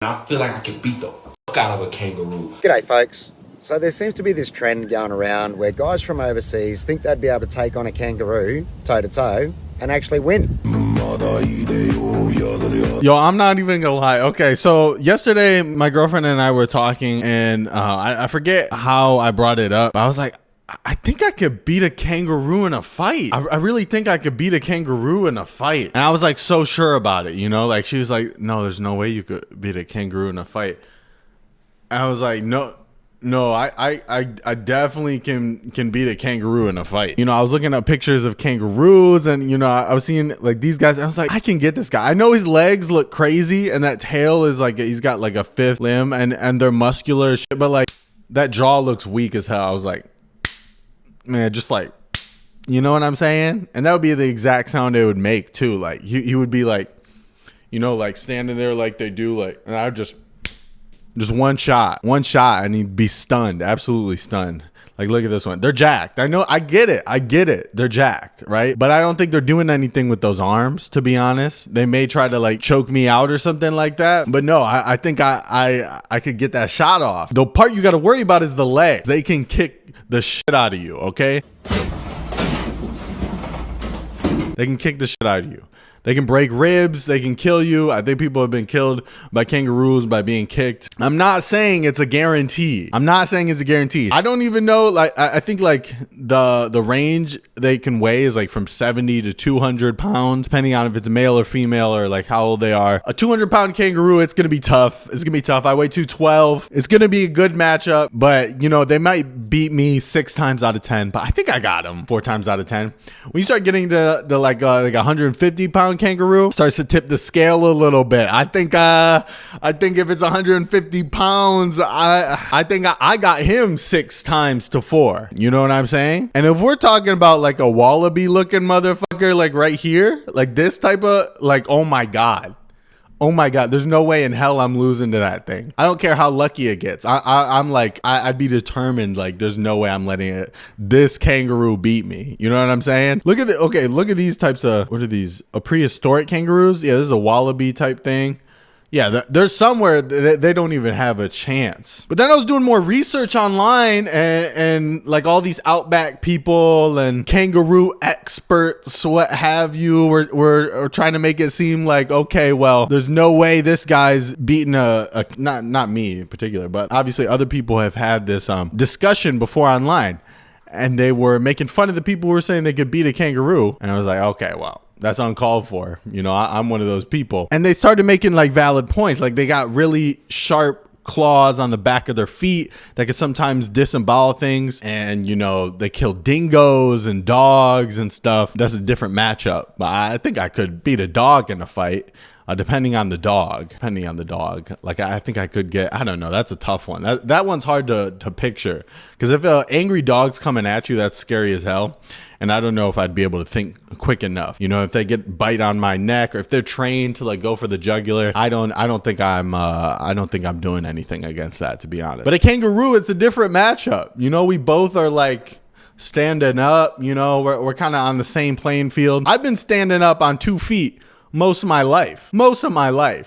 I feel like I can beat the fuck out of a kangaroo. G'day, folks. So there seems to be this trend going around where guys from overseas think they'd be able to take on a kangaroo toe to toe and actually win. Yo, I'm not even gonna lie. Okay, so yesterday my girlfriend and I were talking, and I forget how I brought it up. I was like, I think I could beat a kangaroo in a fight. I really think I could beat a kangaroo in a fight. And I was like so sure about it, you know? Like she was like, no, there's no way you could beat a kangaroo in a fight. And I was like, no, I definitely can beat a kangaroo in a fight. You know, I was looking at pictures of kangaroos, and you know, I was seeing like these guys. And I was like, I can get this guy. I know his legs look crazy, and that tail is like he's got like a fifth limb, and they're muscular as shit, but like that jaw looks weak as hell. I was like, man, just like, you know what I'm saying? And that would be the exact sound it would make too. Like he would be like, you know, like standing there like they do, like, and I would just one shot, and he'd be stunned, absolutely stunned. Like, look at this one. They're jacked. I know, I get it. They're jacked, right? But I don't think they're doing anything with those arms, to be honest. They may try to like choke me out or something like that. But no, I think I could get that shot off. The part you got to worry about is the legs. They can kick the shit out of you, okay? They can kick the shit out of you. They can break ribs. They can kill you. I think people have been killed by kangaroos by being kicked. I'm not saying it's a guarantee. I don't even know. Like, I think like the range they can weigh is like from 70 to 200 pounds, depending on if it's male or female or like how old they are. A 200-pound kangaroo, it's going to be tough. I weigh 212. It's going to be a good matchup, but you know, they might beat me 6 times out of 10, but I think I got them 4 times out of 10. When you start getting to like 150-pound kangaroo, starts to tip the scale a little bit. I think if it's 150 pounds, I think I got him 6 times to 4. You know what I'm saying? And if we're talking about like a wallaby looking motherfucker, like right here, like this type of, like, oh my god, there's no way in hell I'm losing to that thing. I don't care how lucky it gets. I'm like, I'd be determined, like, there's no way I'm letting this kangaroo beat me. You know what I'm saying? Look at these types of, what are these? A prehistoric kangaroos? Yeah, this is a wallaby type thing. Yeah, there's somewhere they don't even have a chance. But then I was doing more research online, and like all these outback people and kangaroo experts, what have you, were trying to make it seem like, okay, well, there's no way this guy's beating not me in particular, but obviously other people have had this discussion before online, and they were making fun of the people who were saying they could beat a kangaroo. And I was like, okay, well, that's uncalled for. You know, I'm one of those people. And they started making like valid points. Like they got really sharp claws on the back of their feet that could sometimes disembowel things. And, you know, they kill dingoes and dogs and stuff. That's a different matchup. But I think I could beat a dog in a fight. Depending on the dog. Like, I think I could get, I don't know. That's a tough one. That one's hard to picture. Because if an angry dog's coming at you, that's scary as hell. And I don't know if I'd be able to think quick enough. You know, if they bite on my neck, or if they're trained to like go for the jugular, I don't think I'm doing anything against that, to be honest. But a kangaroo, it's a different matchup. You know, we both are like standing up. You know, we're kind of on the same playing field. I've been standing up on 2 feet most of my life,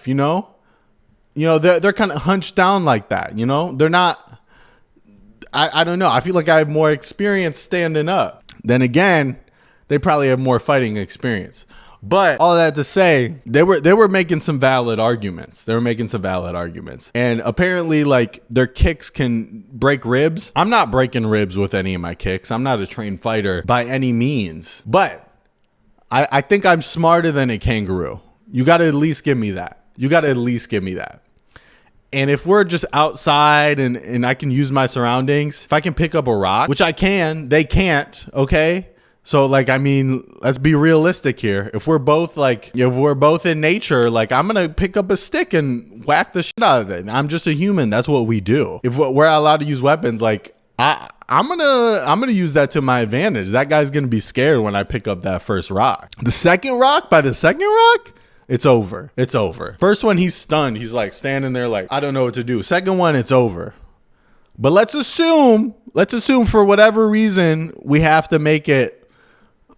you know, they're kind of hunched down like that. You know, they're not, I don't know. I feel like I have more experience standing up. Then again, they probably have more fighting experience. But all that to say, they were making some valid arguments. And apparently, like, their kicks can break ribs. I'm not breaking ribs with any of my kicks. I'm not a trained fighter by any means. But I think I'm smarter than a kangaroo. You got to at least give me that. And if we're just outside and I can use my surroundings, if I can pick up a rock, which I can, they can't, okay? So, like, I mean, let's be realistic here. If we're both in nature, like, I'm going to pick up a stick and whack the shit out of it. I'm just a human. That's what we do. If we're allowed to use weapons, like, I'm gonna use that to my advantage. That guy's gonna be scared when I pick up that first rock. By the second rock, it's over. First one, he's stunned. He's like standing there like, I don't know what to do. Second one, it's over. But let's assume for whatever reason we have to make it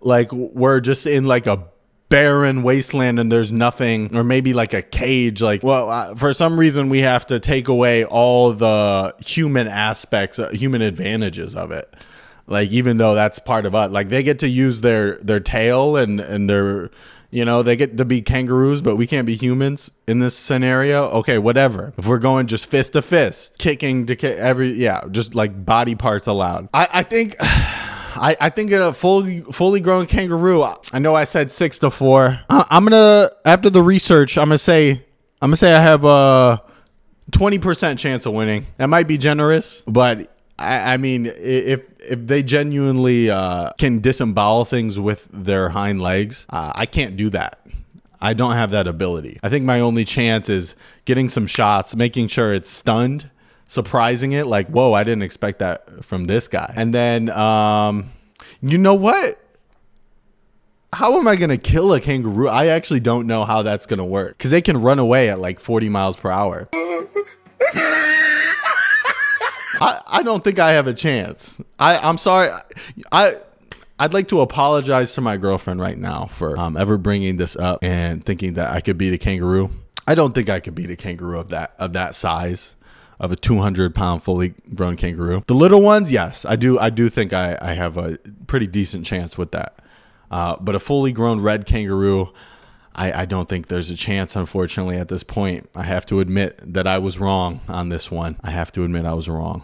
like we're just in like a barren wasteland and there's nothing, or maybe like a cage. Like, well, for some reason we have to take away all the human aspects, human advantages of it. Like, even though that's part of us, like they get to use their tail and their, you know, they get to be kangaroos, but we can't be humans in this scenario. Okay, whatever. If we're going just fist to fist, kicking to just like body parts allowed. I think I think a fully grown kangaroo. I know I said 6 to 4. I'm gonna, after the research, I'm gonna say I have a 20% chance of winning. That might be generous, but I mean, if they genuinely can disembowel things with their hind legs, I can't do that. I don't have that ability. I think my only chance is getting some shots, making sure it's stunned, surprising it, like, whoa, I didn't expect that from this guy. And then, you know what? How am I going to kill a kangaroo? I actually don't know how that's going to work, because they can run away at like 40 miles per hour. I don't think I have a chance. I'm sorry. I'd like to apologize to my girlfriend right now for ever bringing this up and thinking that I could beat a kangaroo. I don't think I could beat a kangaroo of that size, of a 200-pound fully grown kangaroo. The little ones, yes, I do think I have a pretty decent chance with that. But a fully grown red kangaroo, I don't think there's a chance, unfortunately, at this point. I have to admit that I was wrong on this one. I have to admit I was wrong.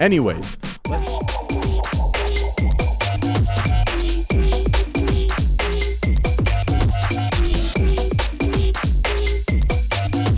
Anyways, let's